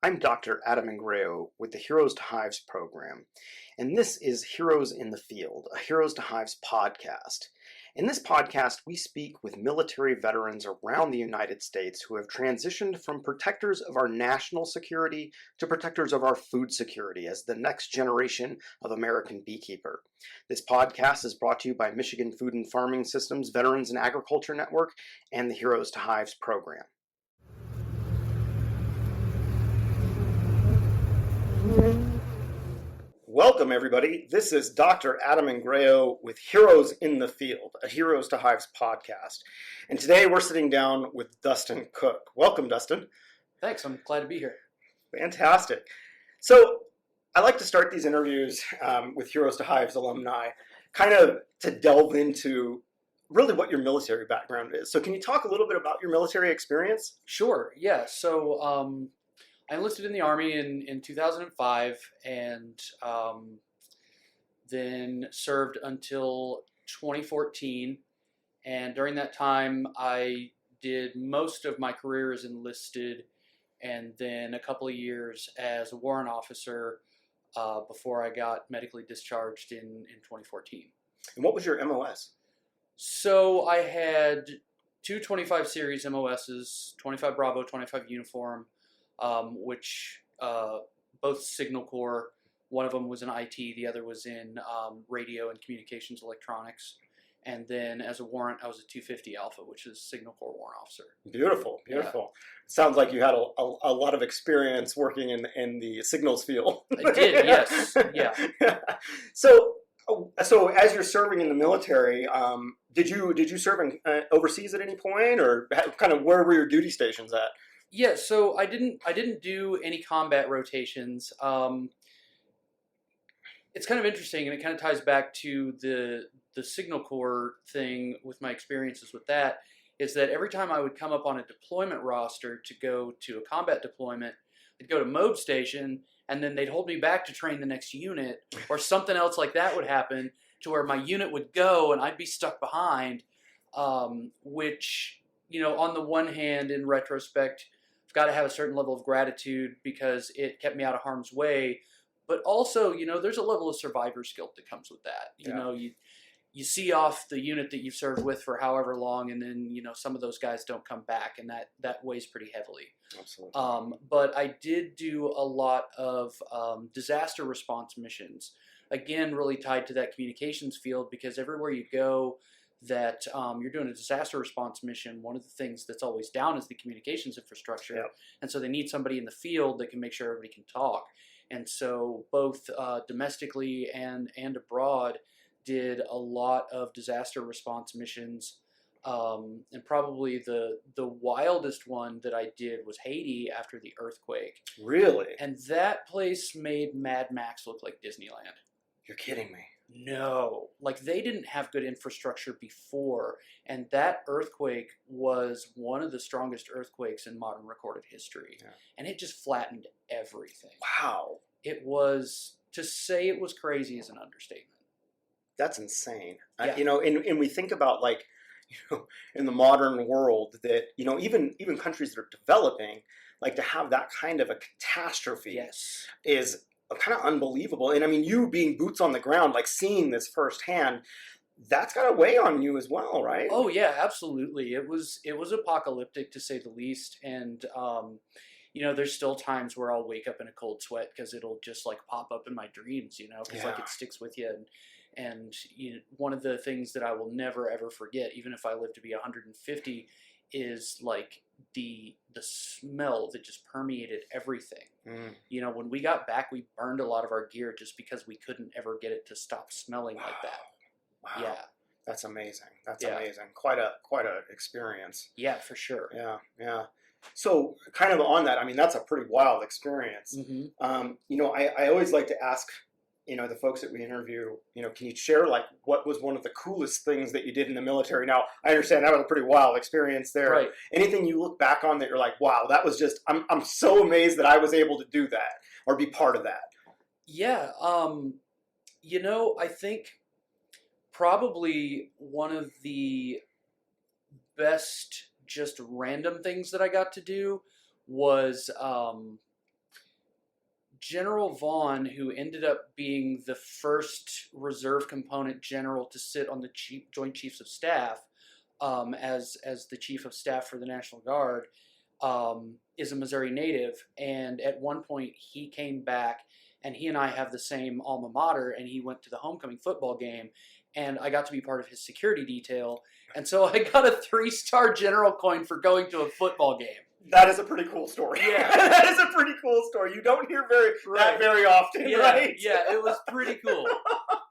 I'm Dr. Adam Ingrao with the Heroes to Hives program, and this is Heroes in the Field, a Heroes to Hives podcast. In this podcast, we speak with military veterans around the United States who have transitioned from protectors of our national security to protectors of our food security as the next generation of American beekeeper. This podcast is brought to you by Michigan Food and Farming Systems Veterans and Agriculture Network and the Heroes to Hives program. Welcome, everybody. This is Dr. Adam Ingrao with Heroes in the Field, a Heroes to Hives podcast. And today we're sitting down with Dustin Cook. Welcome, Dustin. Thanks. I'm glad to be here. Fantastic. So I like to start these interviews with Heroes to Hives alumni, kind of to delve into really what your military background is. So can you talk a little bit about your military experience? Sure. Yeah. So I enlisted in the Army in 2005 and then served until 2014. And during that time, I did most of my career as enlisted and then a couple of years as a warrant officer before I got medically discharged in 2014. And what was your MOS? So I had two 25 series MOSs, 25 Bravo, 25 Uniform, which both Signal Corps. One of them was in IT, the other was in radio and communications electronics. And then as a warrant, I was a 250 Alpha, which is Signal Corps warrant officer. Beautiful, beautiful. Yeah. Sounds like you had a lot of experience working in the signals field. I did, yes. Yeah. So as you're serving in the military, did you serve overseas at any point, or kind of where were your duty stations at? Yeah, so I didn't do any combat rotations. It's kind of interesting, and it kind of ties back to the Signal Corps thing with my experiences with that, is that every time I would come up on a deployment roster to go to a combat deployment, I'd go to MOB station, and then they'd hold me back to train the next unit, or something else like that would happen, to where my unit would go and I'd be stuck behind, which, you know, on the one hand, in retrospect, I've got to have a certain level of gratitude because it kept me out of harm's way. But also, you know, there's a level of survivor's guilt that comes with that. You know, you see off the unit that you've served with for however long, and then, you know, some of those guys don't come back, and that weighs pretty heavily. Absolutely. But I did do a lot of disaster response missions. Again, really tied to that communications field, because everywhere you go that you're doing a disaster response mission, one of the things that's always down is the communications infrastructure. Yep. And so they need somebody in the field that can make sure everybody can talk. And so both domestically and abroad did a lot of disaster response missions. And probably the wildest one that I did was Haiti after the earthquake. Really? And that place made Mad Max look like Disneyland. You're kidding me. No, like they didn't have good infrastructure before, and that earthquake was one of the strongest earthquakes in modern recorded history, and it just flattened everything. Wow. It was, to say it was crazy is an understatement. That's insane. Yeah. You know, and we think about, like, you know, in the modern world that, you know, even countries that are developing, like, to have that kind of a catastrophe is kind of unbelievable. And I mean, you being boots on the ground, like seeing this firsthand, that's got to weigh on you as well, right? Oh yeah, absolutely. It was apocalyptic, to say the least. And you know, there's still times where I'll wake up in a cold sweat because it'll just like pop up in my dreams, you know, because like it sticks with you. And you know, one of the things that I will never ever forget, even if I live to be 150, is like the smell that just permeated everything. You know, when we got back, we burned a lot of our gear just because we couldn't ever get it to stop smelling like that. Wow. Yeah. That's amazing. That's amazing. Quite a experience. Yeah, for sure. Yeah. So kind of on that, I mean, that's a pretty wild experience. Mm-hmm. You know, I always like to ask, you know, the folks that we interview, you know, can you share, like, what was one of the coolest things that you did in the military? Now, I understand that was a pretty wild experience there. Right. Anything you look back on that you're like, wow, that was just, I'm so amazed that I was able to do that or be part of that. Yeah. You know, I think probably one of the best just random things that I got to do was General Vaughn, who ended up being the first reserve component general to sit on the Joint Chiefs of Staff, as the chief of staff for the National Guard, is a Missouri native. And at one point, he came back, and he and I have the same alma mater, and he went to the homecoming football game, and I got to be part of his security detail. And so I got a 3-star general coin for going to a football game. That is a pretty cool story. Yeah. That is a pretty cool story. You don't hear that very often, Yeah, right? Yeah, it was pretty cool.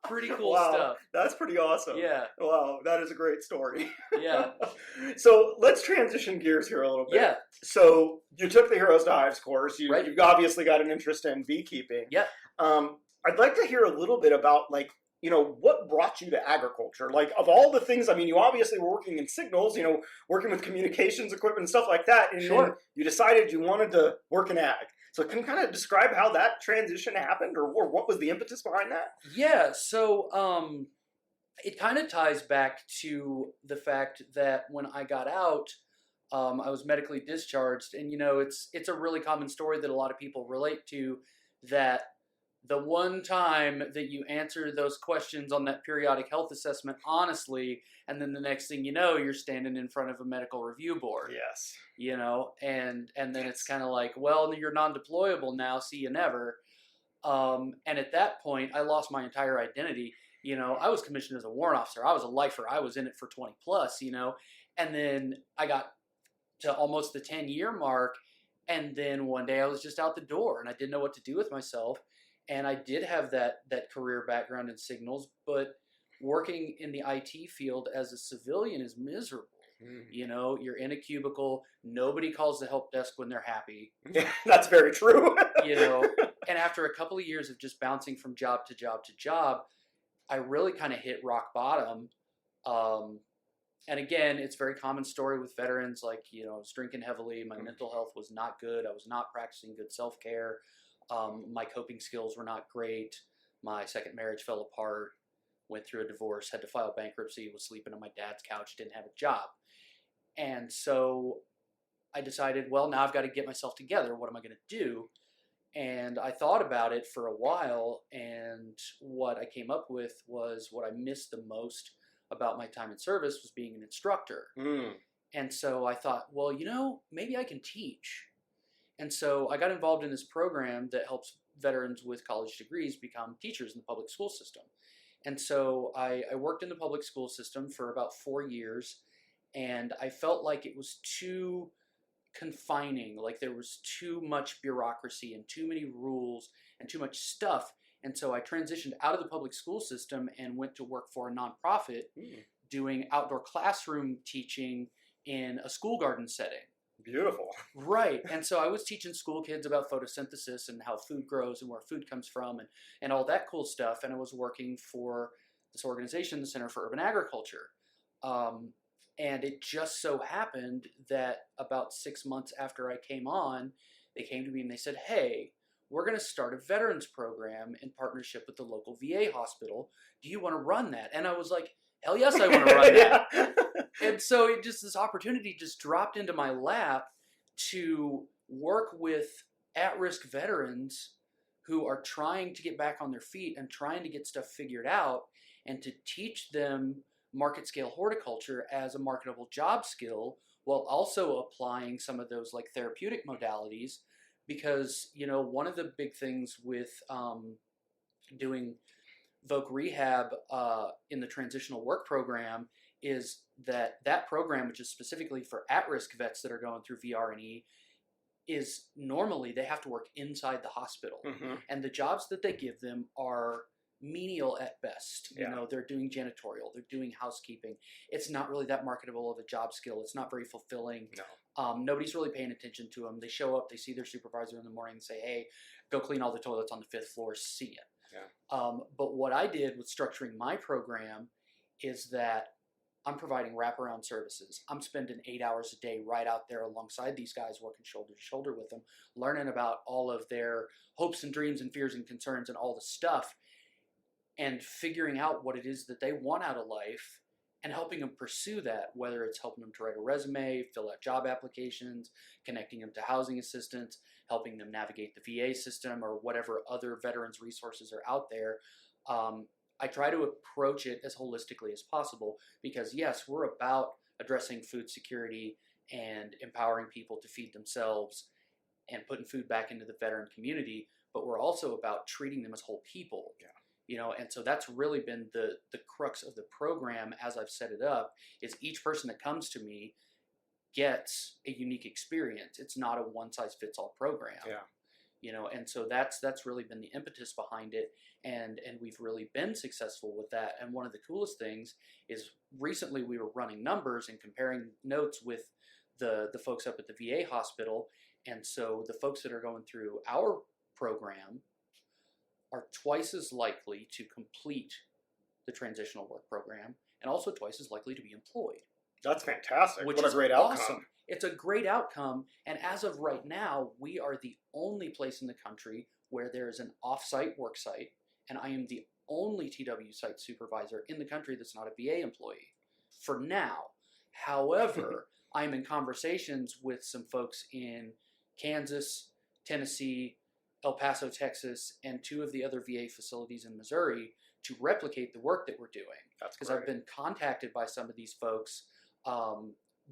Pretty cool stuff. That's pretty awesome. Yeah. Wow, that is a great story. Yeah. So let's transition gears here a little bit. Yeah. So you took the Heroes to Hives course. You've obviously got an interest in beekeeping. Yeah. I'd like to hear a little bit about, like, you know, what brought you to agriculture? Like, of all the things, I mean, you obviously were working in signals, you know, working with communications equipment and stuff like that, and then you decided you wanted to work in ag. So can you kind of describe how that transition happened, or what was the impetus behind that? Yeah, so it kind of ties back to the fact that when I got out, I was medically discharged, and, you know, it's a really common story that a lot of people relate to, that the one time that you answer those questions on that periodic health assessment honestly, and then the next thing you know, you're standing in front of a medical review board. Yes. You know, and then it's kind of like, well, you're non-deployable now, see you never. And at that point, I lost my entire identity. You know, I was commissioned as a warrant officer. I was a lifer. I was in it for 20 plus, you know. And then I got to almost the 10-year mark, and then one day I was just out the door, and I didn't know what to do with myself. And I did have that career background in signals, but working in the IT field as a civilian is miserable. You know, you're in a cubicle. Nobody calls the help desk when they're happy. Yeah, that's very true. You know, and after a couple of years of just bouncing from job to job to job, I really kind of hit rock bottom. And again, it's a very common story with veterans. Like, you know, I was drinking heavily. My mental health was not good. I was not practicing good self-care. My coping skills were not great. My second marriage fell apart. Went through a divorce. Had to file bankruptcy. Was sleeping on my dad's couch. Didn't have a job. And so I decided, well, now I've got to get myself together. What am I going to do? And I thought about it for a while, and what I came up with was what I missed the most about my time in service was being an instructor. And so I thought, well, you know, maybe I can teach. And so I got involved in this program that helps veterans with college degrees become teachers in the public school system. And so I worked in the public school system for about 4 years, and I felt like it was too confining, like there was too much bureaucracy and too many rules and too much stuff. And so I transitioned out of the public school system and went to work for a nonprofit doing outdoor classroom teaching in a school garden setting. Beautiful. Right. And so I was teaching school kids about photosynthesis and how food grows and where food comes from and all that cool stuff. And I was working for this organization, the Center for Urban Agriculture. And it just so happened that about 6 months after I came on, they came to me and they said, hey, we're going to start a veterans program in partnership with the local VA hospital. Do you want to run that? And I was like, hell yes, I want to run that. And so this opportunity just dropped into my lap to work with at-risk veterans who are trying to get back on their feet and trying to get stuff figured out, and to teach them market scale horticulture as a marketable job skill while also applying some of those like therapeutic modalities. Because, you know, one of the big things with doing Voc Rehab in the transitional work program is that program, which is specifically for at-risk vets that are going through VR&E, is normally they have to work inside the hospital. And the jobs that they give them are menial at best. You know, they're doing janitorial, they're doing housekeeping. It's not really that marketable of a job skill. It's not very fulfilling. Nobody's really paying attention to them. They show up, they see their supervisor in the morning and say, hey, go clean all the toilets on the 5th floor, see ya. But what I did with structuring my program is that I'm providing wraparound services. I'm spending 8 hours a day right out there alongside these guys, working shoulder to shoulder with them, learning about all of their hopes and dreams and fears and concerns and all the stuff, and figuring out what it is that they want out of life and helping them pursue that, whether it's helping them to write a resume, fill out job applications, connecting them to housing assistance, helping them navigate the VA system or whatever other veterans resources are out there. I try to approach it as holistically as possible because, yes, we're about addressing food security and empowering people to feed themselves and putting food back into the veteran community, but we're also about treating them as whole people. Yeah. You know, and so that's really been the crux of the program as I've set it up, is each person that comes to me gets a unique experience. It's not a one-size-fits-all program. Yeah. You know, and so that's really been the impetus behind it, and we've really been successful with that. And one of the coolest things is recently we were running numbers and comparing notes with the folks up at the VA hospital, and so the folks that are going through our program are twice as likely to complete the transitional work program and also twice as likely to be employed. That's fantastic. Which what a is great awesome. outcome. It's a great outcome, and as of right now, we are the only place in the country where there is an off-site work site, and I am the only TW site supervisor in the country that's not a VA employee. For now. However, I'm in conversations with some folks in Kansas, Tennessee, El Paso, Texas, and 2 of the other VA facilities in Missouri to replicate the work that we're doing. That's because I've been contacted by some of these folks.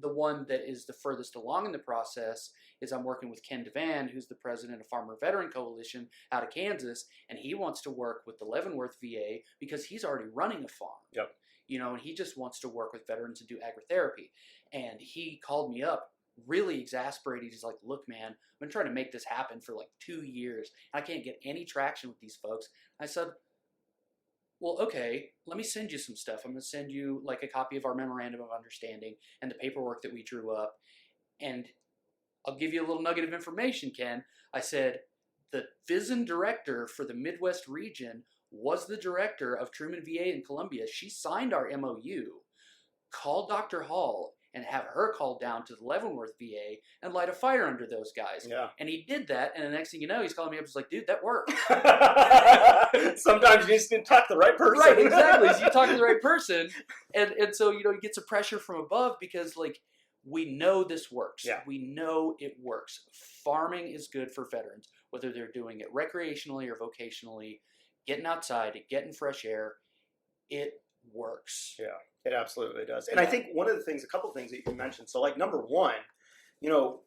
The one that is the furthest along in the process is I'm working with Ken Devan, who's the president of Farmer Veteran Coalition out of Kansas, and he wants to work with the Leavenworth VA because he's already running a farm. Yep. You know, and he just wants to work with veterans and do agritherapy. And he called me up really exasperated. He's like, look, man, I've been trying to make this happen for like 2 years. I can't get any traction with these folks. I said, well, okay, let me send you some stuff. I'm going to send you like a copy of our memorandum of understanding and the paperwork that we drew up. And I'll give you a little nugget of information, Ken. I said, the VISN director for the Midwest region was the director of Truman VA in Columbia. She signed our MOU. Call Dr. Hall and have her called down to the Leavenworth VA and light a fire under those guys. Yeah. And he did that, and the next thing you know, he's calling me up. He's like, dude, that worked. Sometimes you just need to talk to the right person. Right, exactly. So you talk to the right person, and so, you know, you get some pressure from above because, like, we know this works. Yeah. We know it works. Farming is good for veterans, whether they're doing it recreationally or vocationally, getting outside, getting fresh air. It works. Yeah. It absolutely does. And I think one of the things, a couple of things that you mentioned. So like number one, you know,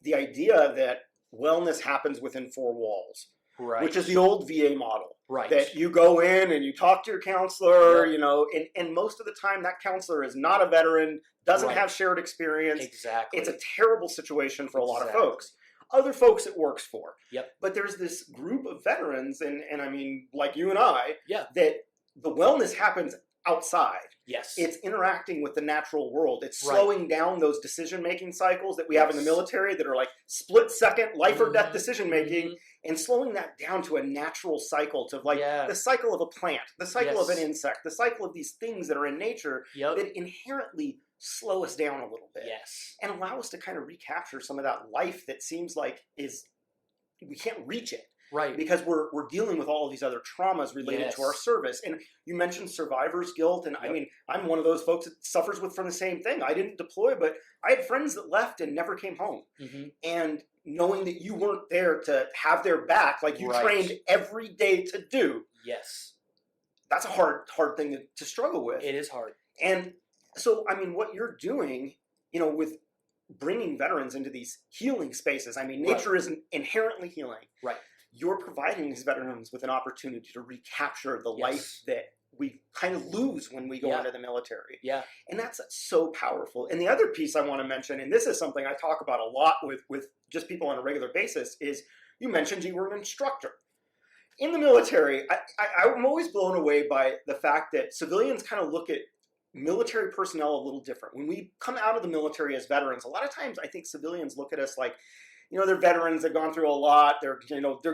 the idea that wellness happens within 4 walls, right, which is the old VA model. Right. That you go in and you talk to your counselor, Yep. you know, and most of the time that counselor is not a veteran, doesn't Right. have shared experience. Exactly. It's a terrible situation for a lot of Exactly. folks. Other folks it works for. Yep. But there's this group of veterans, and I mean, like you and I, Yeah. that the wellness happens outside. Yes. It's interacting with the natural world. It's Right. slowing down those decision-making cycles that we have in the Yes. military that are like split-second life or death Mhm. decision-making, Mhm. and slowing that down to a natural cycle, to like Yeah. the cycle of a plant, the cycle of an Yes. insect, the cycle of these things that are in nature Yep. that inherently slow us down a little bit Yes. and allow us to kind of recapture some of that life that seems like we can't reach it. Right. Because we're dealing with all of these other traumas related to our Yes. service. And you mentioned survivor's guilt, and I Yep. mean, I'm one of those folks that suffers from the same thing. I didn't deploy, but I had friends that left and never came home. Mm-hmm. And knowing that you weren't there to have their back, like you Right. trained every day to do, Yes. that's a hard thing to struggle with. It is hard. And so, I mean, what you're doing, you know, with bringing veterans into these healing spaces, I mean, nature is inherently healing. Right. You're providing these veterans with an opportunity to recapture the life that we kind of lose when we go into the military. Yeah. And that's so powerful. And the other piece I want to mention, and this is something I talk about a lot with just people on a regular basis, is you mentioned you were an instructor. In the military, I'm always blown away by the fact that civilians kind of look at military personnel a little different. When we come out of the military as veterans, a lot of times I think civilians look at us like, you know, they're veterans, they've gone through a lot, they're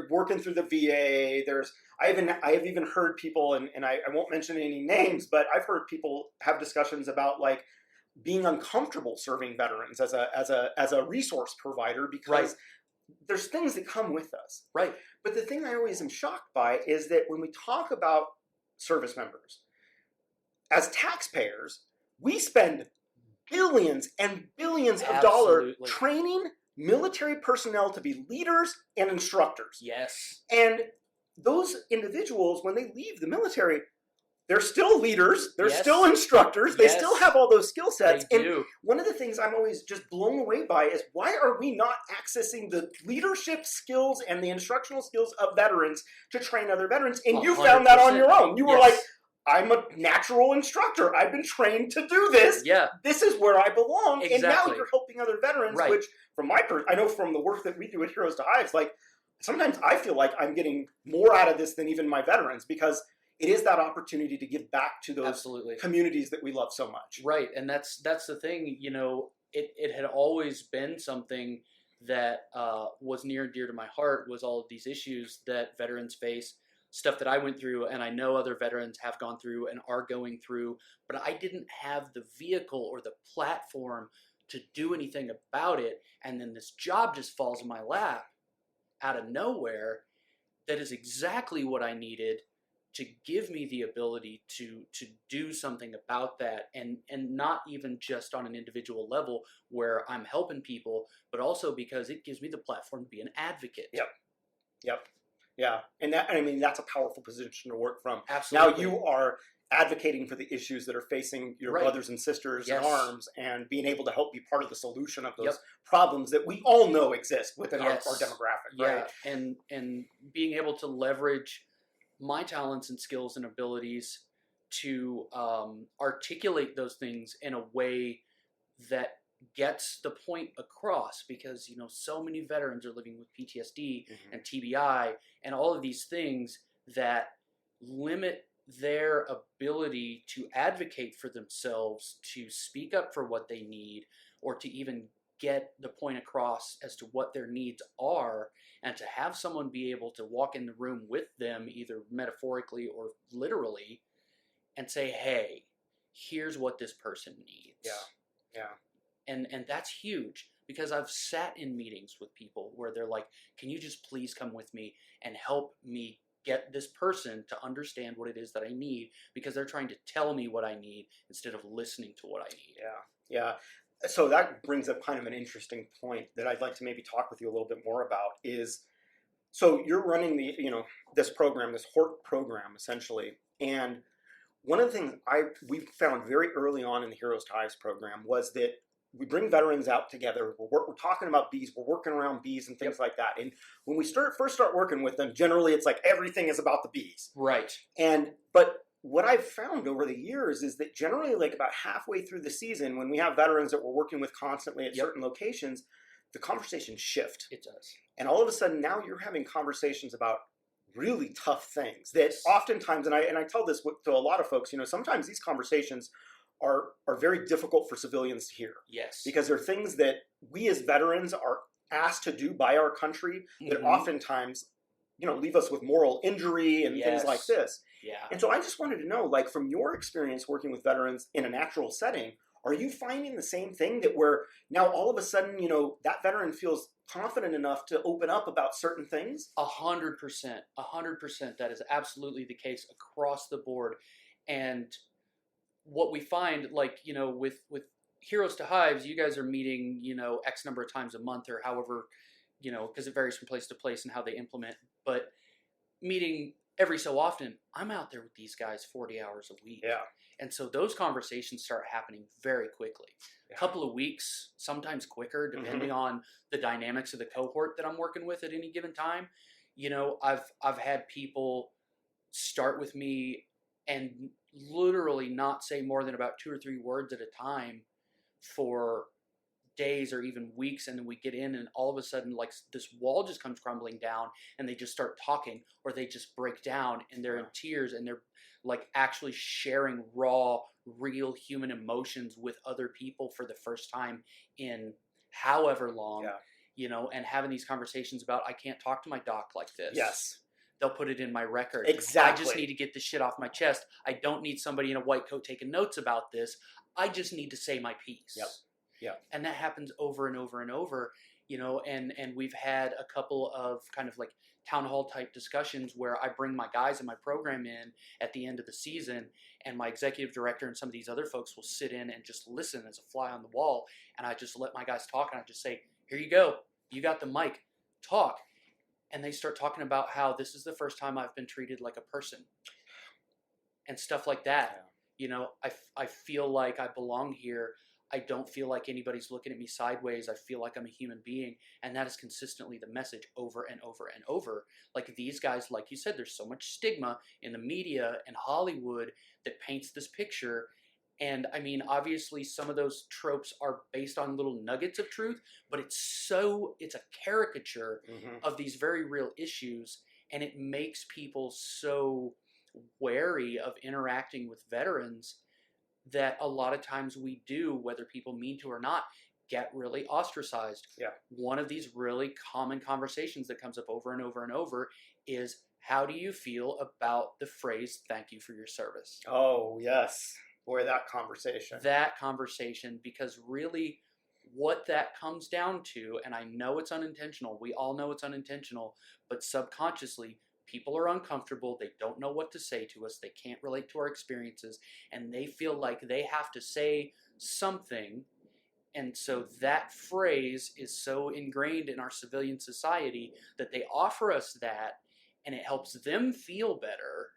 working through the VA. I have even heard people, and I won't mention any names, but I've heard people have discussions about like being uncomfortable serving veterans as a resource provider because there's things that come with us. Right. But the thing I always am shocked by is that when we talk about service members, as taxpayers, we spend billions and billions of dollars Absolutely. training, military personnel to be leaders and instructors. Yes. And those individuals, when they leave the military, they're still leaders, they're still instructors, they still have all those skill sets. They and do. one of the things I'm always just blown away by is why are we not accessing the leadership skills and the instructional skills of veterans to train other veterans? And you found that on your own. You were like, I'm a natural instructor. I've been trained to do this. Yeah. This is where I belong. Exactly. And now you're helping other veterans, Right. which from my I know from the work that we do at Heroes to Hives, like sometimes I feel like I'm getting more out of this than even my veterans, because it is that opportunity to give back to those Absolutely. communities that we love so much. Right. And that's the thing, you know, it had always been something that was near and dear to my heart, was all of these issues that veterans face, stuff that I went through, and I know other veterans have gone through and are going through, but I didn't have the vehicle or the platform to do anything about it. And then this job just falls in my lap out of nowhere. That is exactly what I needed to give me the ability to do something about that, and not even just on an individual level where I'm helping people, but also because it gives me the platform to be an advocate. Yep. Yeah. And that's a powerful position to work from. Absolutely. Now you are advocating for the issues that are facing your brothers and sisters in arms, and being able to help be part of the solution of those problems that we all know exist within our demographic. Right? And being able to leverage my talents and skills and abilities to articulate those things in a way that gets the point across, because you know so many veterans are living with PTSD and TBI and all of these things that limit their ability to advocate for themselves, to speak up for what they need, or to even get the point across as to what their needs are, and to have someone be able to walk in the room with them, either metaphorically or literally, and say, hey, here's what this person needs. And that's huge, because I've sat in meetings with people where they're like, can you just please come with me and help me get this person to understand what it is that I need, because they're trying to tell me what I need instead of listening to what I need. Yeah. So that brings up kind of an interesting point that I'd like to maybe talk with you a little bit more about is, so you're running this program, this HORT program essentially, and one of the things we found very early on in the Heroes to Hives program was that we bring veterans out together. We're talking about bees. We're working around bees and things like that. And when we first start working with them, generally it's like everything is about the bees. Right. But what I've found over the years is that generally, like about halfway through the season, when we have veterans that we're working with constantly at certain locations, the conversations shift. It does. And all of a sudden now you're having conversations about really tough things that oftentimes, and I tell this to a lot of folks, sometimes these conversations are very difficult for civilians to hear. Yes. Because they're things that we as veterans are asked to do by our country that oftentimes, leave us with moral injury and things like this. Yeah. And so I just wanted to know, like, from your experience working with veterans in a natural setting, are you finding the same thing, that where now all of a sudden, that veteran feels confident enough to open up about certain things? 100%. 100%. That is absolutely the case across the board. And what we find, like, with Heroes to Hives, you guys are meeting, X number of times a month, or however, because it varies from place to place and how they implement, but meeting every so often, I'm out there with these guys 40 hours a week. Yeah. And so those conversations start happening very quickly. A couple of weeks, sometimes quicker, depending on the dynamics of the cohort that I'm working with at any given time. I've had people start with me and literally not say more than about 2 or 3 words at a time for days or even weeks, and then we get in and all of a sudden, like, this wall just comes crumbling down and they just start talking, or they just break down and they're in tears and they're like actually sharing raw, real human emotions with other people for the first time in however long, and having these conversations about, I can't talk to my doc like this. Yes. They'll put it in my record. Exactly. I just need to get this shit off my chest. I don't need somebody in a white coat taking notes about this. I just need to say my piece. Yep. Yeah. And that happens over and over and over, and we've had a couple of kind of like town hall type discussions where I bring my guys in my program in at the end of the season, and my executive director and some of these other folks will sit in and just listen as a fly on the wall. And I just let my guys talk, and I just say, here you go. You got the mic. Talk. And they start talking about how this is the first time I've been treated like a person and stuff like that. Yeah. You know, I feel like I belong here. I don't feel like anybody's looking at me sideways. I feel like I'm a human being. And that is consistently the message over and over and over. Like these guys, like you said, there's so much stigma in the media and Hollywood that paints this picture. And I mean, obviously some of those tropes are based on little nuggets of truth, but it's a caricature of these very real issues. And it makes people so wary of interacting with veterans that a lot of times we do, whether people mean to or not, get really ostracized. Yeah. One of these really common conversations that comes up over and over and over is, how do you feel about the phrase, thank you for your service? Oh, yes. Boy, that conversation. That conversation, because really what that comes down to, and I know it's unintentional, we all know it's unintentional, but subconsciously, people are uncomfortable, they don't know what to say to us, they can't relate to our experiences, and they feel like they have to say something. And so that phrase is so ingrained in our civilian society that they offer us that, and it helps them feel better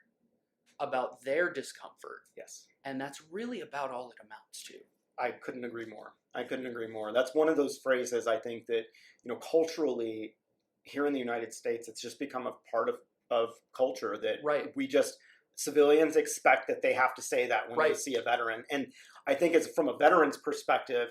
about their discomfort. Yes. And that's really about all it amounts to. I couldn't agree more. I couldn't agree more. That's one of those phrases I think that, culturally here in the United States, it's just become a part of culture that Right. we just, civilians expect that they have to say that when Right. they see a veteran. And I think it's from a veteran's perspective,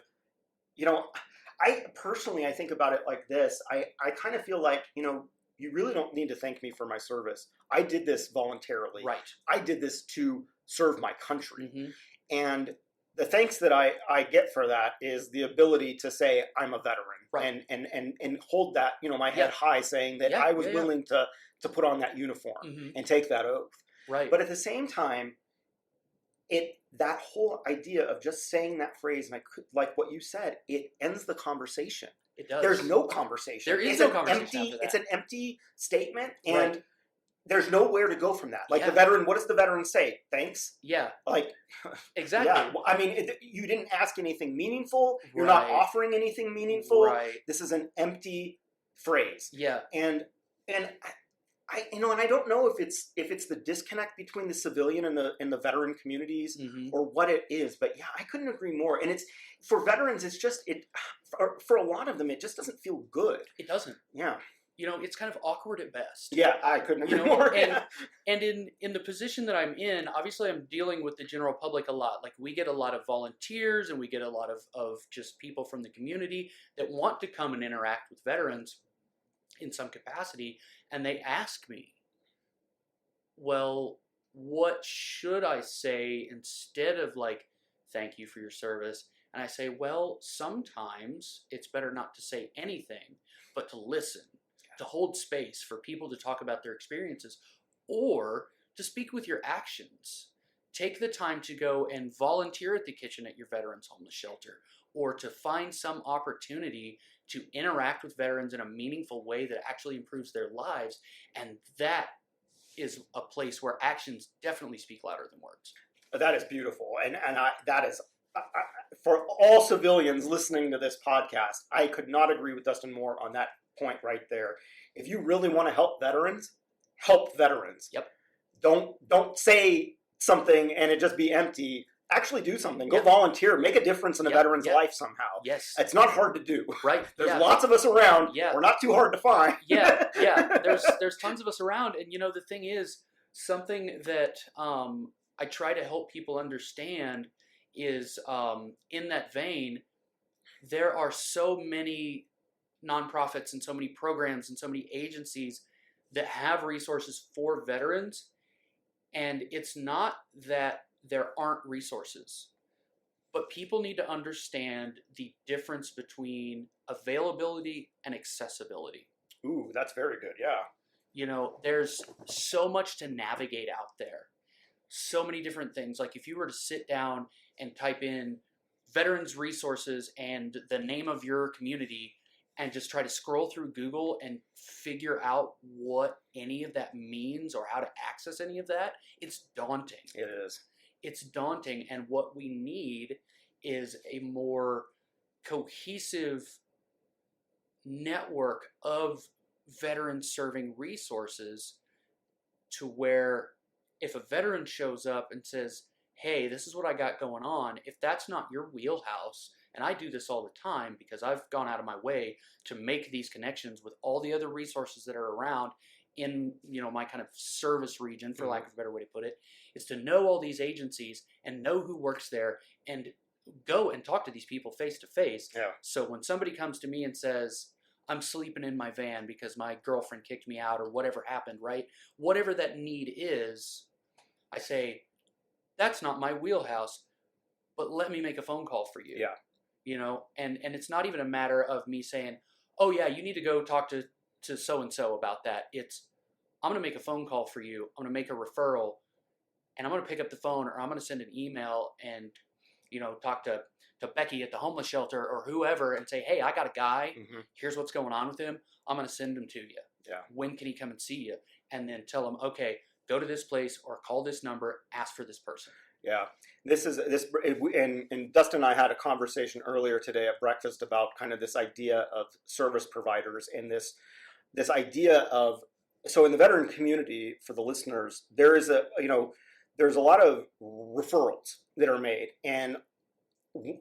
I personally, I think about it like this. I kind of feel like, you really don't need to thank me for my service. I did this voluntarily. Right. I did this to serve my country. Mm-hmm. And the thanks that I get for that is the ability to say I'm a veteran. Right. And hold that, my head high, saying that I was willing to put on that uniform and take that oath. Right. But at the same time, that whole idea of just saying that phrase, and like what you said, it ends the conversation. It does. There's no conversation. There is no conversation after that. It's an empty statement, and there's nowhere to go from that. Like the veteran, what does the veteran say? Thanks? Yeah. Like, exactly. Yeah. Well, I mean, you didn't ask anything meaningful. You're not offering anything meaningful. Right. This is an empty phrase. Yeah. And I don't know if it's the disconnect between the civilian and the veteran communities or what it is, but yeah, I couldn't agree more. And it's, for veterans, it's just, for a lot of them, it just doesn't feel good. It doesn't. Yeah. It's kind of awkward at best. Yeah, I couldn't agree more. And in the position that I'm in, obviously I'm dealing with the general public a lot. Like we get a lot of volunteers and we get a lot of just people from the community that want to come and interact with veterans in some capacity. And they ask me, well, what should I say instead of like, thank you for your service? And I say, well, sometimes it's better not to say anything, but to listen, to hold space for people to talk about their experiences, or to speak with your actions. Take the time to go and volunteer at the kitchen at your veterans homeless shelter, or to find some opportunity to interact with veterans in a meaningful way that actually improves their lives. And that is a place where actions definitely speak louder than words. That is beautiful. That is, for all civilians listening to this podcast, I could not agree with Dustin more on that point right there. If you really want to help veterans, help veterans. Yep. Don't say something and it just be empty. Actually do something. Go volunteer. Make a difference in a veteran's life somehow. Yes. It's not hard to do. Right. There's lots of us around. Yeah. We're not too hard to find. Yeah. There's tons of us around. And the thing is, something that I try to help people understand is in that vein, there are so many nonprofits and so many programs and so many agencies that have resources for veterans. And it's not that there aren't resources, but people need to understand the difference between availability and accessibility. Ooh, that's very good. Yeah. There's so much to navigate out there. So many different things. Like if you were to sit down and type in veterans resources and the name of your community and just try to scroll through Google and figure out what any of that means or how to access any of that, it's daunting. It is. It's daunting, and what we need is a more cohesive network of veteran serving resources to where if a veteran shows up and says, hey, this is what I got going on, if that's not your wheelhouse, and I do this all the time because I've gone out of my way to make these connections with all the other resources that are around in, you know, my kind of service region, for lack of a better way to put it, is to know all these agencies and know who works there and go and talk to these people face to face. So when somebody comes to me and says, I'm sleeping in my van because my girlfriend kicked me out or whatever happened, right? Whatever that need is, I say, that's not my wheelhouse, but let me make a phone call for you. You know, and it's not even a matter of me saying, oh yeah, you need to go talk to so-and-so about that. It's, I'm going to make a phone call for you. I'm going to make a referral, and I'm going to pick up the phone, or I'm going to send an email and, you know, talk to Becky at the homeless shelter or whoever and say, hey, I got a guy. Here's what's going on with him. I'm going to send him to you. When can he come and see you? And then tell him, okay, go to this place or call this number, ask for this person. And Dustin and I had a conversation earlier today at breakfast about kind of this idea of service providers and this idea of, so in the veteran community, for the listeners, there's a lot of referrals that are made, and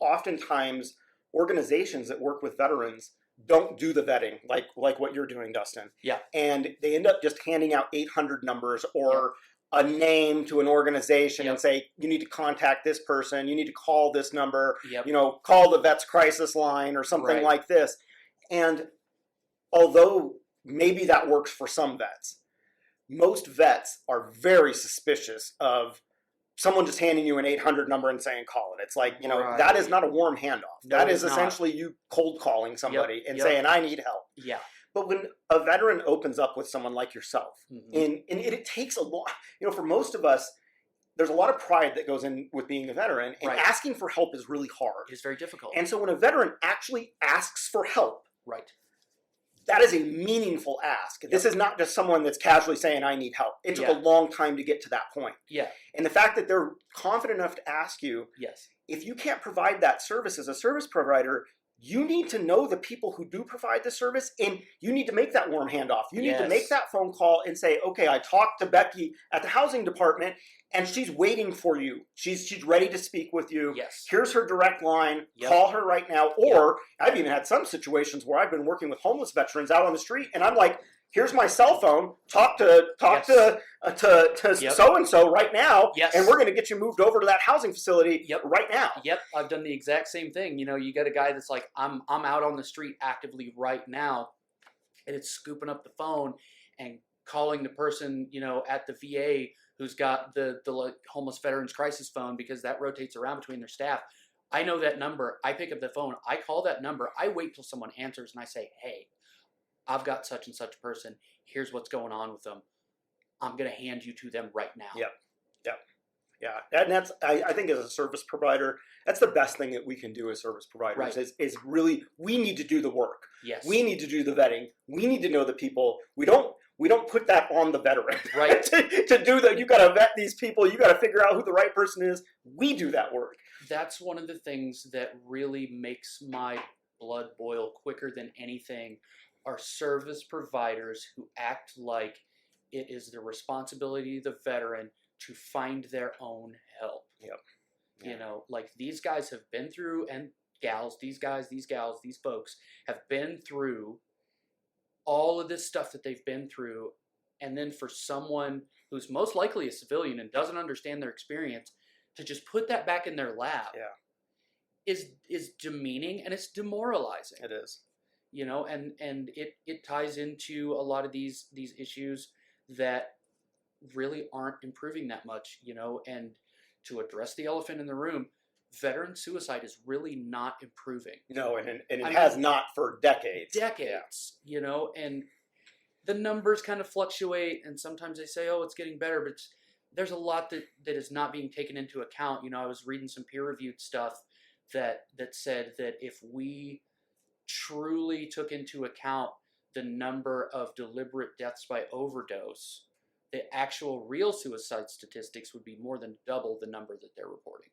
oftentimes organizations that work with veterans don't do the vetting like what you're doing, Dustin. And they end up just handing out 800 numbers or a name to an organization and say, you need to contact this person, you need to call this number, you know, call the Vets Crisis Line or something like this. And although maybe that works for some vets, most vets are very suspicious of someone just handing you an 800 number and saying call it. It's like, you know, that is not a warm handoff. No, that is essentially you cold calling somebody and saying, I need help. But when a veteran opens up with someone like yourself, and it takes a lot, you know, for most of us, there's a lot of pride that goes in with being a veteran, and asking for help is really hard. It's very difficult. And so when a veteran actually asks for help, that is a meaningful ask. This is not just someone that's casually saying, I need help. It took a long time to get to that point. And the fact that they're confident enough to ask you, if you can't provide that service as a service provider, you need to know the people who do provide the service, and you need to make that warm handoff. You need to make that phone call and say, okay, I talked to Becky at the housing department, and she's waiting for you. She's ready to speak with you. Here's her direct line. Call her right now. Or I've even had some situations where I've been working with homeless veterans out on the street, and I'm like, here's my cell phone. Talk to so-and-so right now, and we're going to get you moved over to that housing facility right now. I've done the exact same thing. You know, you got a guy that's like, I'm out on the street actively right now, and it's scooping up the phone and calling the person, you know, at the VA who's got the homeless veterans crisis phone, because that rotates around between their staff. I know that number. I pick up the phone. I call that number. I wait till someone answers, and I say, hey, I've got such and such person. Here's what's going on with them. I'm going to hand you to them right now. And that's, I think as a service provider, that's the best thing that we can do as service providers is really, we need to do the work. We need to do the vetting. We need to know the people. We don't put that on the veteran. to do that, you got to vet these people. You got to figure out who the right person is. We do that work. That's one of the things that really makes my blood boil quicker than anything, are service providers who act like it is the responsibility of the veteran to find their own help. You know, like these guys have been through, and gals, these guys, these gals, these folks have been through all of this stuff that they've been through. And then for someone who's most likely a civilian and doesn't understand their experience to just put that back in their lap is demeaning, and it's demoralizing. It is. You know, and it ties into a lot of these issues that really aren't improving that much, you know. And to address the elephant in the room, veteran suicide is really not improving. No, and it has not for decades. You know, and the numbers kind of fluctuate, and sometimes they say, oh, it's getting better, but there's a lot that is not being taken into account. You know, I was reading some peer-reviewed stuff that said that if we truly took into account the number of deliberate deaths by overdose, the actual real suicide statistics would be more than double the number that they're reporting.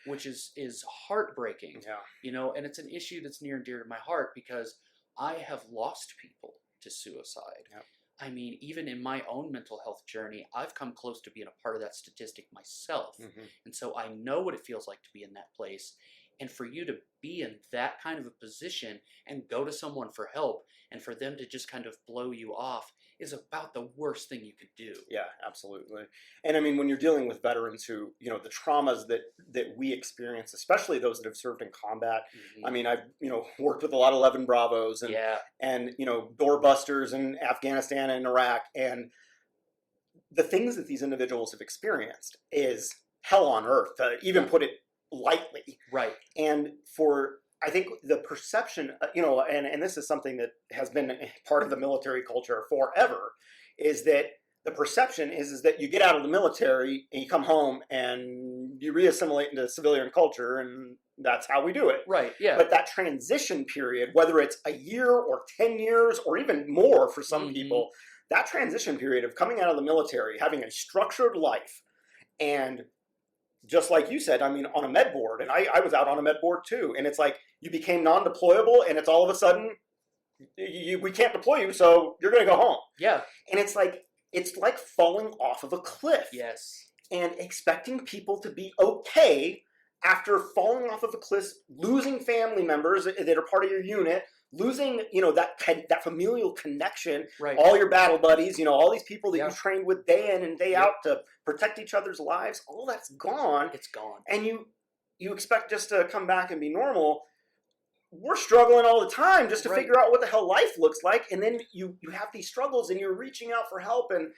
Which is heartbreaking. You know, and it's an issue that's near and dear to my heart, because I have lost people to suicide. Yep. I mean, even in my own mental health journey, I've come close to being a part of that statistic myself. Mm-hmm. And so I know what it feels like to be in that place. And for you to be in that kind of a position and go to someone for help and for them to just kind of blow you off is about the worst thing you could do. Yeah, absolutely. And I mean, when you're dealing with veterans who, the traumas that we experience, especially those that have served in combat. Mm-hmm. I mean, I've, worked with a lot of 11 Bravos and doorbusters in Afghanistan and Iraq. And the things that these individuals have experienced is hell on earth, to even put it lightly. Right. And I think the perception, and this is something that has been part of the military culture forever, is that the perception is that you get out of the military and you come home and you reassimilate into civilian culture, and that's how we do it. Right, yeah. But that transition period, whether it's a year or 10 years or even more for some Mm-hmm. people, that transition period of coming out of the military, having a structured life, and just like you said, I mean, on a med board, and I was out on a med board too, and it's like you became non-deployable, and it's all of a sudden, we can't deploy you, so you're going to go home. Yeah. And it's like falling off of a cliff. Yes. And expecting people to be okay after falling off of a cliff, losing family members that are part of your unit, losing, that familial connection, right. All your battle buddies, all these people that Yeah. you trained with day in and day Yeah. out to protect each other's lives, all that's gone. It's gone. And you expect just to come back and be normal. We're struggling all the time just to Right. figure out what the hell life looks like. And then you have these struggles and you're reaching out for help, and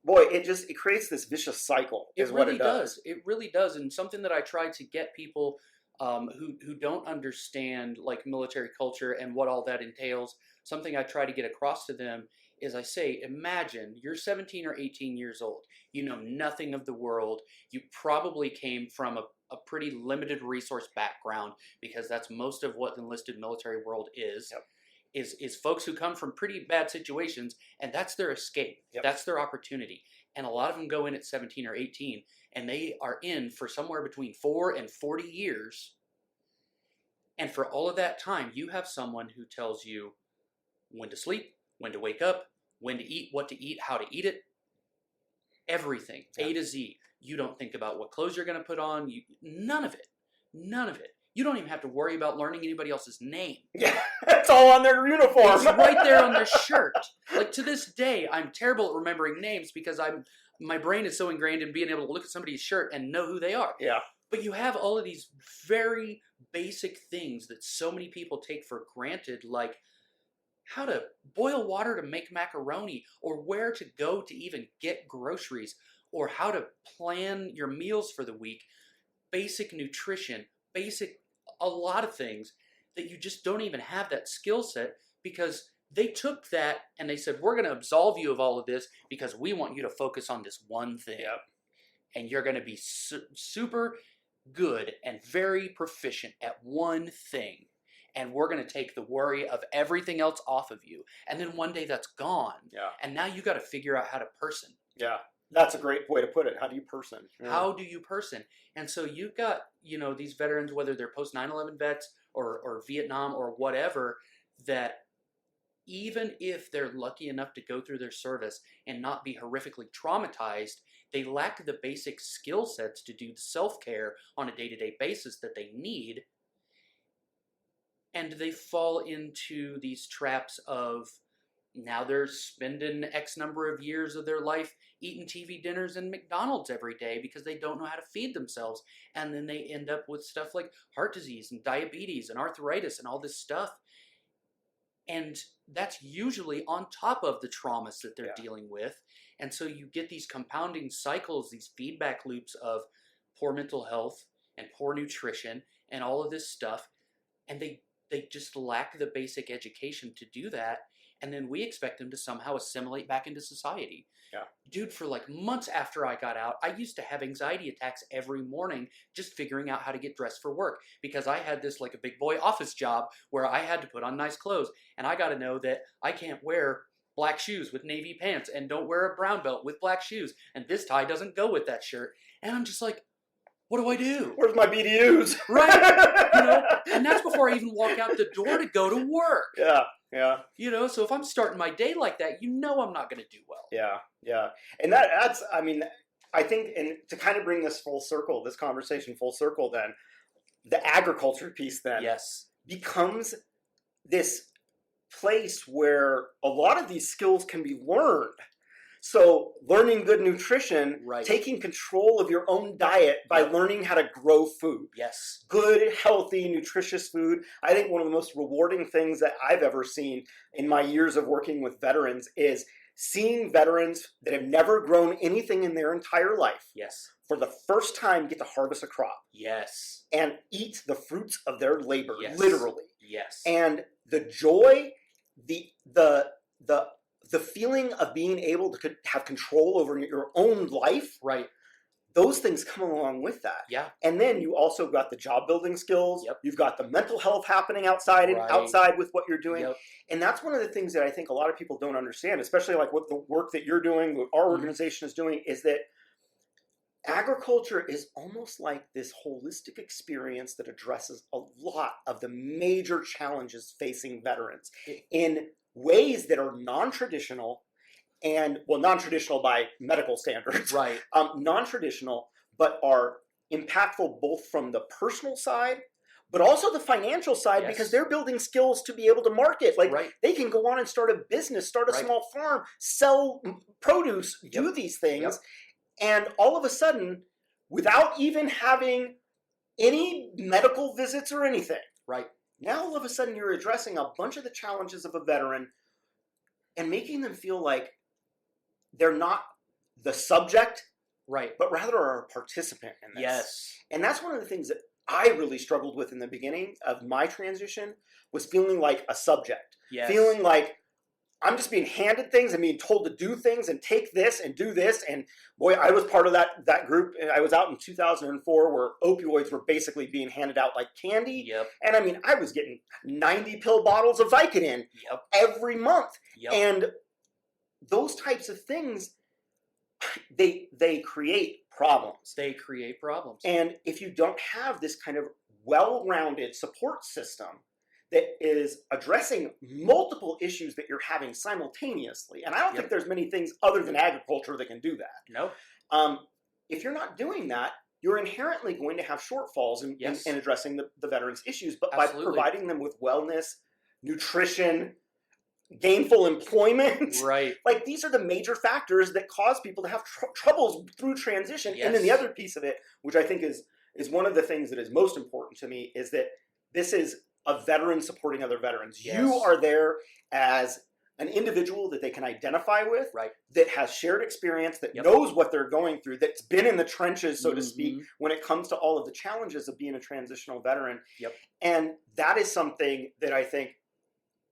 boy, it creates this vicious cycle. It is really what it does. It really does. And something that I try to get people who don't understand like military culture and what all that entails, something I try to get across to them is I say, imagine you're 17 or 18 years old. You know nothing of the world. You probably came from a pretty limited resource background, because that's most of what the enlisted military world is. Yep. Is folks who come from pretty bad situations, and that's their escape. Yep. That's their opportunity. And a lot of them go in at 17 or 18, and they are in for somewhere between 4 and 40 years. And for all of that time, you have someone who tells you when to sleep, when to wake up, when to eat, what to eat, how to eat it. Everything, Yeah. A to Z. You don't think about what clothes you're going to put on. None of it. None of it. You don't even have to worry about learning anybody else's name. Yeah, it's all on their uniform. It's right there on their shirt. Like, to this day, I'm terrible at remembering names because my brain is so ingrained in being able to look at somebody's shirt and know who they are. Yeah. But you have all of these very basic things that so many people take for granted, like how to boil water to make macaroni, or where to go to even get groceries, or how to plan your meals for the week, basic nutrition, a lot of things that you just don't even have that skill set, because they took that and they said, we're going to absolve you of all of this because we want you to focus on this one thing. Yep. And you're going to be super good and very proficient at one thing. And we're going to take the worry of everything else off of you. And then one day that's gone. Yeah. And now you got to figure out how to person. Yeah. That's a great way to put it. How do you person? Yeah. How do you person? And so you've got, these veterans, whether they're post 9/11 vets or Vietnam or whatever, that even if they're lucky enough to go through their service and not be horrifically traumatized, they lack the basic skill sets to do self-care on a day-to-day basis that they need. And they fall into these traps of, now they're spending X number of years of their life eating TV dinners and McDonald's every day because they don't know how to feed themselves. And then they end up with stuff like heart disease and diabetes and arthritis and all this stuff. And that's usually on top of the traumas that they're dealing with. And so you get these compounding cycles, these feedback loops of poor mental health and poor nutrition and all of this stuff. And they just lack the basic education to do that. And then we expect them to somehow assimilate back into society. Yeah. Dude, for like months after I got out, I used to have anxiety attacks every morning just figuring out how to get dressed for work, because I had this like a big boy office job where I had to put on nice clothes. And I got to know that I can't wear black shoes with navy pants and don't wear a brown belt with black shoes. And this tie doesn't go with that shirt. And I'm just like, what do I do? Where's my BDUs? Right. And that's before I even walk out the door to go to work. Yeah. Yeah. You know, so if I'm starting my day like that, you know I'm not going to do well. Yeah. Yeah. And that's, I mean, I think, and to kind of bring this full circle, this conversation full circle, then the agriculture piece then Yes. becomes this place where a lot of these skills can be learned. So learning good nutrition, Right. taking control of your own diet by Yep. learning how to grow food. Yes. Good, healthy, nutritious food. I think one of the most rewarding things that I've ever seen in my years of working with veterans is seeing veterans that have never grown anything in their entire life Yes. for the first time get to harvest a crop Yes. and eat the fruits of their labor, Yes. literally. Yes. And the joy, the feeling of being able to have control over your own life, right. those things come along with that. Yeah. And then you also got the job building skills. Yep. You've got the mental health happening outside and Right. outside with what you're doing. Yep. And that's one of the things that I think a lot of people don't understand, especially like what the work that you're doing, what our organization is doing, is that agriculture is almost like this holistic experience that addresses a lot of the major challenges facing veterans in ways that are non-traditional and, well, non-traditional by medical standards, Right. Non-traditional, but are impactful both from the personal side, but also the financial side, Yes. because they're building skills to be able to market. Like Right. they can go on and start a business, start a Right. small farm, sell produce, Yep. do these things. Yep. And all of a sudden, without even having any medical visits or anything, Right. now all of a sudden you're addressing a bunch of the challenges of a veteran and making them feel like they're not the subject, Right. but rather are a participant in this. Yes. And that's one of the things that I really struggled with in the beginning of my transition, was feeling like a subject. Yes. Feeling like I'm just being handed things and being told to do things and take this and do this. And boy, I was part of that group. I was out in 2004 where opioids were basically being handed out like candy. Yep. And I mean, I was getting 90 pill bottles of Vicodin Yep. every month. Yep. And those types of things, they create problems. They create problems. And if you don't have this kind of well-rounded support system that is addressing multiple issues that you're having simultaneously, and I don't Yep. think there's many things other than agriculture that can do that. No. If you're not doing that, you're inherently going to have shortfalls in, Yes. in addressing the veterans' issues. But Absolutely. by providing them with wellness, nutrition, gainful employment, Right. like these are the major factors that cause people to have troubles through transition. And then the Yes. other piece of it, which I think is one of the things that is most important to me, is that this is a veteran supporting other veterans. Yes. You are there as an individual that they can identify with, Right. that has shared experience, that Yep. knows what they're going through, that's been in the trenches, so to speak, Mhm. when it comes to all of the challenges of being a transitional veteran. Yep. And that is something that I think,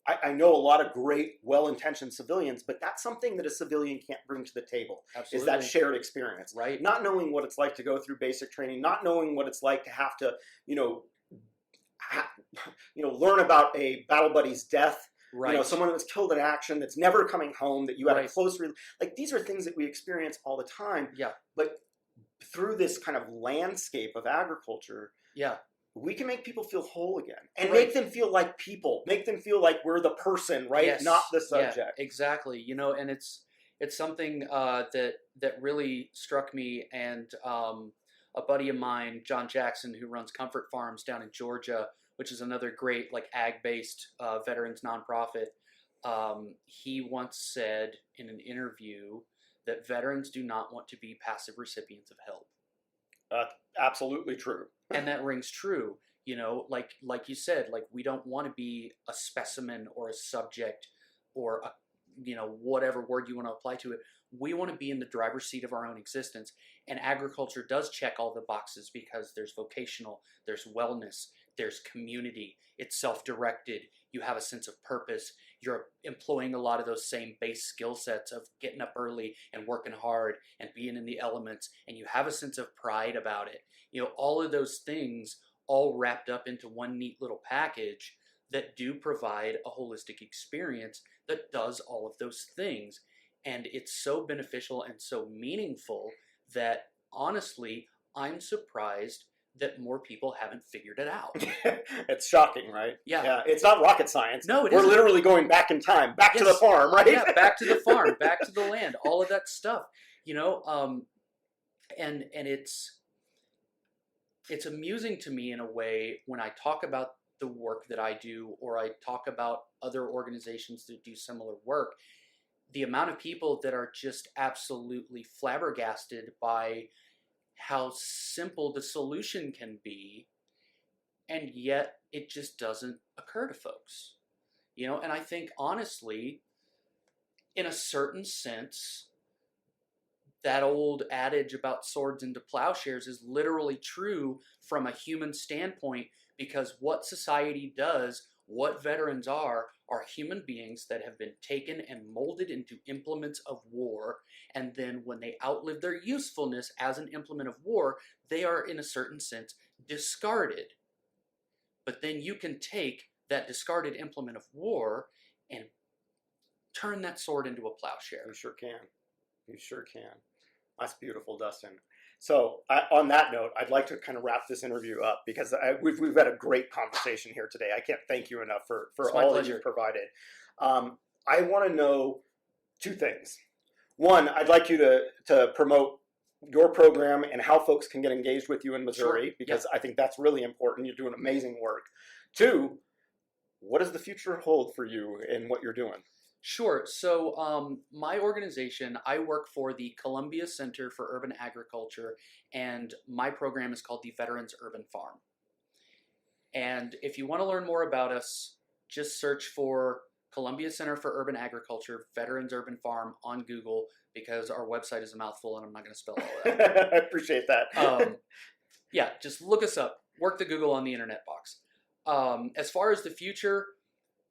I know a lot of great, well-intentioned civilians, but that's something that a civilian can't bring to the table, Absolutely. is that shared experience. Right. Not knowing what it's like to go through basic training, not knowing what it's like to have to, learn about a battle buddy's death. Right. Someone that was killed in action that's never coming home, that you had a Right. close like these are things that we experience all the time. Yeah. But through this kind of landscape of agriculture, Yeah. we can make people feel whole again and Right. make them feel like people, make them feel like we're the person, right? Yes. Not the Yeah, subject. exactly. And it's something that really struck me, and a buddy of mine, John Jackson, who runs Comfort Farms down in Georgia, which is another great like ag-based veterans nonprofit. He once said in an interview that veterans do not want to be passive recipients of help. Absolutely true. And that rings true. Like you said, like we don't want to be a specimen or a subject or a, whatever word you want to apply to it. We want to be in the driver's seat of our own existence. And agriculture does check all the boxes because there's vocational, there's wellness, there's community, it's self-directed, you have a sense of purpose, you're employing a lot of those same base skill sets of getting up early and working hard and being in the elements, and you have a sense of pride about it. All of those things all wrapped up into one neat little package that do provide a holistic experience that does all of those things. And it's so beneficial and so meaningful that honestly, I'm surprised that more people haven't figured it out. It's shocking, right? Yeah. It's not rocket science. No, it We're isn't. literally going back in time, back to the farm, right? Yeah, back to the farm, back to the land, all of that stuff, and it's amusing to me in a way when I talk about the work that I do, or I talk about other organizations that do similar work, the amount of people that are just absolutely flabbergasted by how simple the solution can be, and yet it just doesn't occur to folks. And I think honestly, in a certain sense, that old adage about swords into plowshares is literally true from a human standpoint, because what society does, what veterans are human beings that have been taken and molded into implements of war, and then when they outlive their usefulness as an implement of war, they are in a certain sense discarded. But then you can take that discarded implement of war and turn that sword into a plowshare. You sure can. You sure can. That's beautiful, Dustin. So on that note, I'd like to kind of wrap this interview up, because we've had a great conversation here today. I can't thank you enough for all that you've provided. I want to know two things. One, I'd like you to promote your program and how folks can get engaged with you in Missouri, Sure. because I think that's really important. You're doing amazing work. Two, what does the future hold for you in what you're doing? Sure. So my organization, I work for the Columbia Center for Urban Agriculture, and my program is called the Veterans Urban Farm. And if you want to learn more about us, just search for Columbia Center for Urban Agriculture, Veterans Urban Farm on Google, because our website is a mouthful and I'm not going to spell all that. I appreciate that. Yeah, just look us up. Work the Google on the internet box. As far as the future,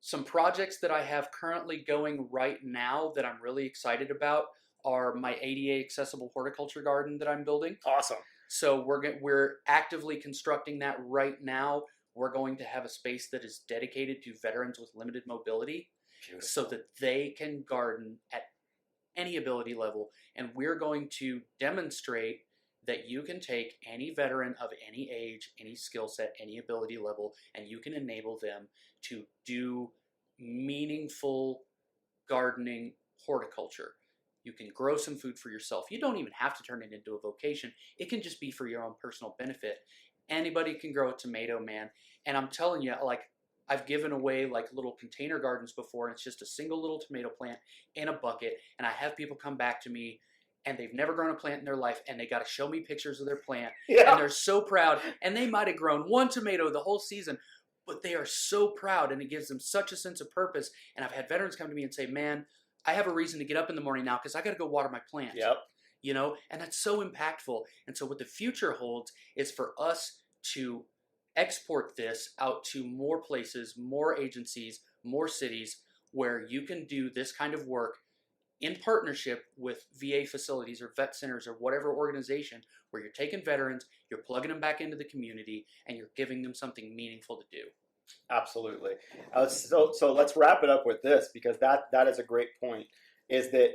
some projects that I have currently going right now that I'm really excited about are my ADA accessible horticulture garden that I'm building. Awesome. So we're actively constructing that right now. We're going to have a space that is dedicated to veterans with limited mobility. Beautiful. So that they can garden at any ability level. And we're going to demonstrate that you can take any veteran of any age, any skill set, any ability level, and you can enable them to do meaningful gardening horticulture. You can grow some food for yourself. You don't even have to turn it into a vocation. It can just be for your own personal benefit. Anybody can grow a tomato, man. And I'm telling you, like, I've given away like little container gardens before, and it's just a single little tomato plant in a bucket. And I have people come back to me and they've never grown a plant in their life, and they got to show me pictures of their plant. Yeah. And they're so proud. And they might have grown one tomato the whole season, but they are so proud, and it gives them such a sense of purpose. And I've had veterans come to me and say, man, I have a reason to get up in the morning now because I got to go water my plant. Yep. And that's so impactful. And so what the future holds is for us to export this out to more places, more agencies, more cities, where you can do this kind of work in partnership with VA facilities or vet centers or whatever organization, where you're taking veterans, you're plugging them back into the community, and you're giving them something meaningful to do. Absolutely. So let's wrap it up with this, because that is a great point, is that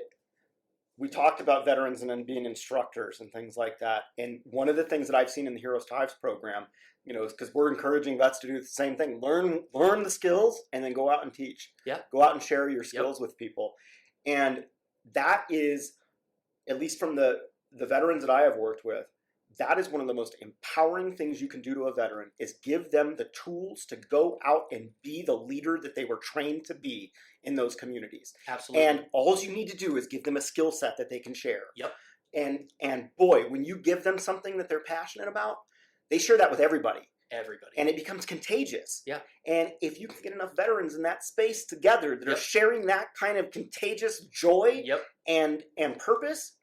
we talked about veterans and then being instructors and things like that. And one of the things that I've seen in the Heroes to Hives program, is because we're encouraging vets to do the same thing. Learn the skills and then go out and teach. Yeah. Go out and share your skills with people. And that is, at least from the veterans that I have worked with, that is one of the most empowering things you can do to a veteran, is give them the tools to go out and be the leader that they were trained to be in those communities. Absolutely. And all you need to do is give them a skill set that they can share. Yep. And boy, when you give them something that they're passionate about, they share that with everybody. Everybody. And it becomes contagious. Yeah. And if you can get enough veterans in that space together that are sharing that kind of contagious joy and purpose,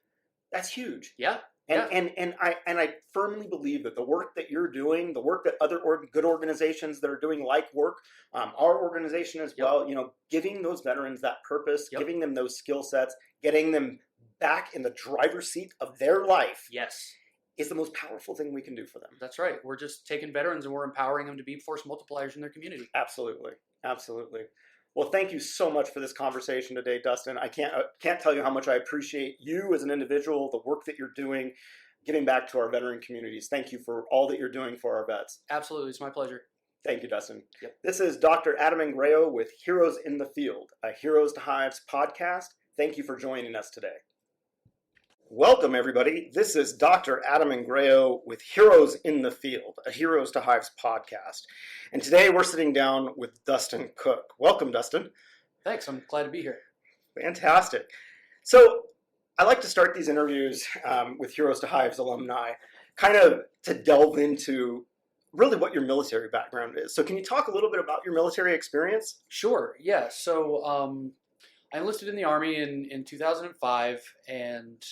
that's huge. Yeah. And I firmly believe that the work that you're doing, the work that other good organizations that are doing like work, our organization as well, giving those veterans that purpose, giving them those skill sets, getting them back in the driver's seat of their life. Yes. Is the most powerful thing we can do for them. That's right. We're just taking veterans and we're empowering them to be force multipliers in their community. Absolutely. Absolutely. Well, thank you so much for this conversation today, Dustin. I can't tell you how much I appreciate you as an individual, the work that you're doing, giving back to our veteran communities. Thank you for all that you're doing for our vets. Absolutely. It's my pleasure. Thank you, Dustin. Yep. This is Dr. Adam Ingrao with Heroes in the Field, a Heroes to Hives podcast. Thank you for joining us today. Welcome, everybody. This is Dr. Adam Ingrao with Heroes in the Field, a Heroes to Hives podcast. And today we're sitting down with Dustin Cook. Welcome, Dustin. Thanks. I'm glad to be here. Fantastic. So I like to start these interviews with Heroes to Hives alumni, kind of to delve into really what your military background is. So can you talk a little bit about your military experience? Sure. Yeah. So I enlisted in the Army in 2005 and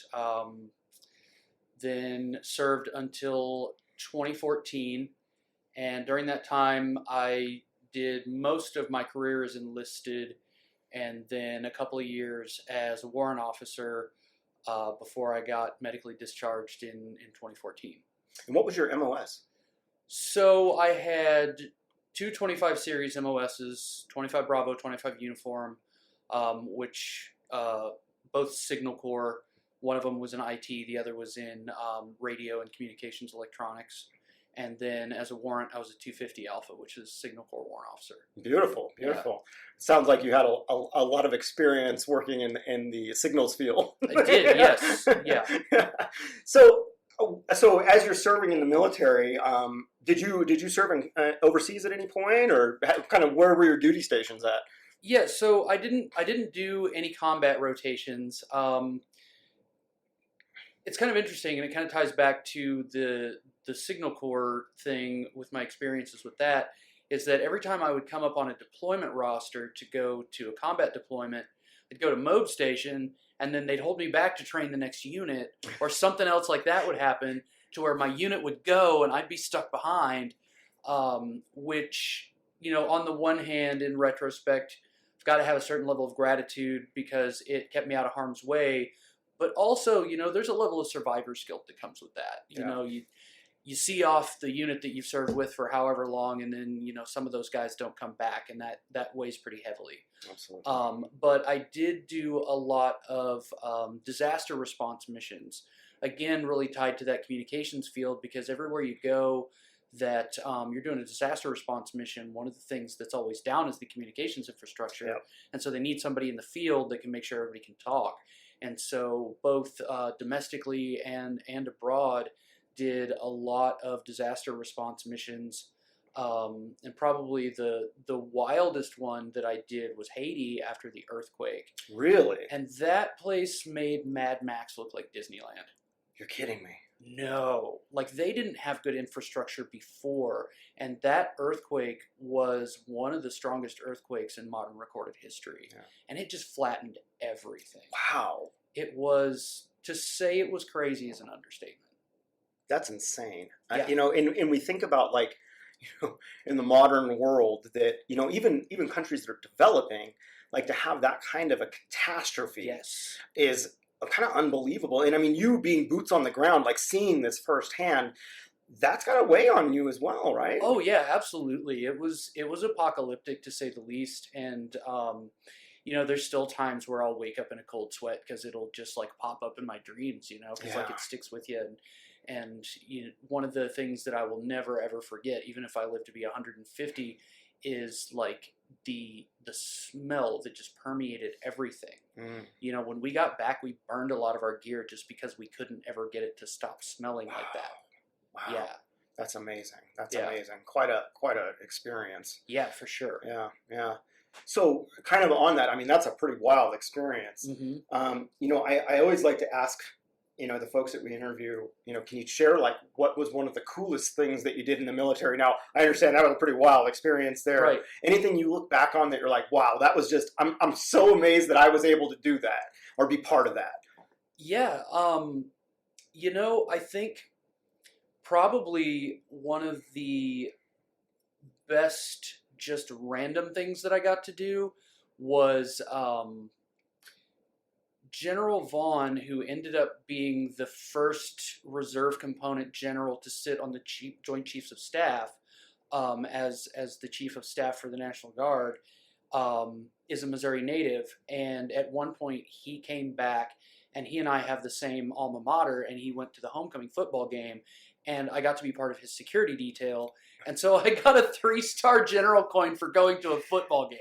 then served until 2014. And during that time, I did most of my career as enlisted and then a couple of years as a warrant officer before I got medically discharged in 2014. And what was your MOS? So I had two 25 series MOSs, 25 Bravo, 25 Uniform, which both Signal Corps. One of them was in IT, the other was in radio and communications electronics. And then as a warrant, I was a 250 Alpha, which is Signal Corps warrant officer. Beautiful, beautiful. Yeah. Sounds like you had a lot of experience working in the signals field. I did, yes. Yeah. So as you're serving in the military, did you serve overseas at any point, or kind of where were your duty stations at? Yeah, so I didn't do any combat rotations. It's kind of interesting, and it kind of ties back to the Signal Corps thing with my experiences with that, is that every time I would come up on a deployment roster to go to a combat deployment, I'd go to MOB station, and then they'd hold me back to train the next unit, or something else like that would happen to where my unit would go and I'd be stuck behind, which, on the one hand, in retrospect, I've got to have a certain level of gratitude because it kept me out of harm's way. But also, there's a level of survivor guilt that comes with that. You see off the unit that you've served with for however long, and then, some of those guys don't come back, and that weighs pretty heavily. Absolutely. But I did do a lot of disaster response missions, again, really tied to that communications field, because everywhere you go that you're doing a disaster response mission, one of the things that's always down is the communications infrastructure. Yep. And so they need somebody in the field that can make sure everybody can talk. And so both domestically and abroad did a lot of disaster response missions. And probably the wildest one that I did was Haiti after the earthquake. Really? And that place made Mad Max look like Disneyland. You're kidding me. No, like they didn't have good infrastructure before, and that earthquake was one of the strongest earthquakes in modern recorded history, and it just flattened everything. Wow. It was, to say it was crazy is an understatement. That's insane. Yeah. And we think about in the modern world that, even countries that are developing, like to have that kind of a catastrophe is kind of unbelievable. And I mean, you being boots on the ground, like seeing this firsthand, that's got to weigh on you as well, right? Oh yeah, absolutely. It was apocalyptic, to say the least. And there's still times where I'll wake up in a cold sweat because it'll just like pop up in my dreams, because like it sticks with you. And one of the things that I will never ever forget, even if I live to be 150, is like the smell that just permeated everything. When we got back, we burned a lot of our gear just because we couldn't ever get it to stop smelling like that. Wow. Yeah. That's amazing. That's amazing. Quite a experience. Yeah, for sure. Yeah. So kind of on that, I mean, that's a pretty wild experience. Mm-hmm. I always like to ask, the folks that we interview, can you share like what was one of the coolest things that you did in the military? Now, I understand that was a pretty wild experience there. Right. Anything you look back on that you're like, wow, that was just, I'm so amazed that I was able to do that or be part of that. Yeah. I think probably one of the best just random things that I got to do was General Vaughn, who ended up being the first reserve component general to sit on the Joint Chiefs of Staff as the Chief of Staff for the National Guard, is a Missouri native. And at one point he came back and he and I have the same alma mater, and he went to the homecoming football game, and I got to be part of his security detail, and so I got a 3-star general coin for going to a football game.